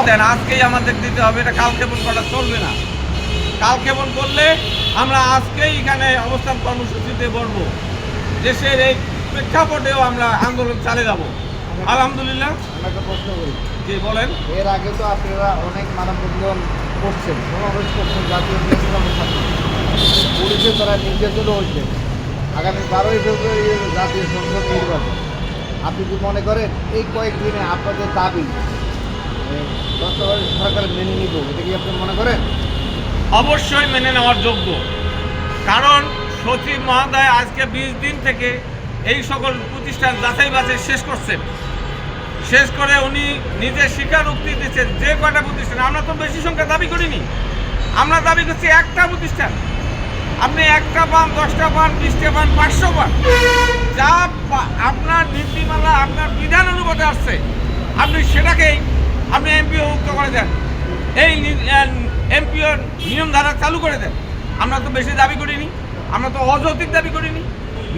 দেন, আজকেই আমাদের দিতে হবে। এটা কালক্ষেপণ করা চলবে না। কালক্ষেপণ করলে আমরা আজকেই এখানে অবস্থান কর্মসূচিতে বলবো। দেশের এই প্রেক্ষাপটেও আমরা আন্দোলন চালিয়ে যাব। আলহামদুলিল্লাহ। একটা প্রশ্ন করি, জি বলেন। এর আগে তো আপনারা অনেক মানববন্ধন করছেন, সমাবেশ করছেন, জাতীয় প্রেসক্লাবের সামনে পুলিশের দ্বারা নির্যাতনও হচ্ছে। আগামী 12ই ফেব্রুয়ারি জাতীয় সংসদ নির্বাচন, আপনি কি মনে করেন এই কয়েকদিনে আপনাদের দাবি তত্ত্বাবধায়ক সরকার মেনে নিব, এটা কি আপনি মনে করেন? অবশ্যই মেনে নেওয়ার যোগ্য, কারণ সচিব মহোদয় আজকে 20 দিন থেকে এই সকল প্রতিষ্ঠান যাচাই বাছাই শেষ করছেন। শেষ করে উনি নিজে স্বীকারোক্তি দিচ্ছেন যে কয়টা প্রতিষ্ঠান, আমরা তো বেশি সংখ্যা দাবি করিনি, আমরা দাবি করছি একটা প্রতিষ্ঠান। আপনি একটা পান, 10টা পান, 20টা পান, 500 পান, যা আপনার নীতিমালা আপনার বিধান অনুপাতে আসছে আপনি সেটাকেই আপনি এমপিও মুক্ত করে দেন, এই এমপিও নিয়ম ধারা চালু করে দেন। আমরা তো বেশি দাবি করিনি, আমরা তো অযৌক্তিক দাবি করিনি।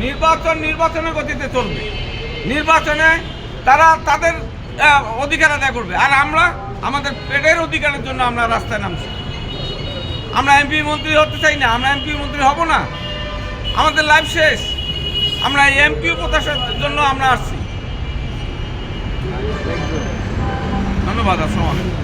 নির্বাচনের গতিতে চলবে, নির্বাচনে তারা তাদের অধিকার আদায় করবে, আর আমরা আমাদের পেটের অধিকারের জন্য আমরা রাস্তায় নামছি। আমরা এমপি মন্ত্রী হতে চাই না, আমরা এমপি মন্ত্রী হব না, আমাদের লাইফ শেষ। আমরা এই এমপিও প্রত্যাশার জন্য আমরা আসছি। ধন্যবাদ। আসসালামু আলাইকুম।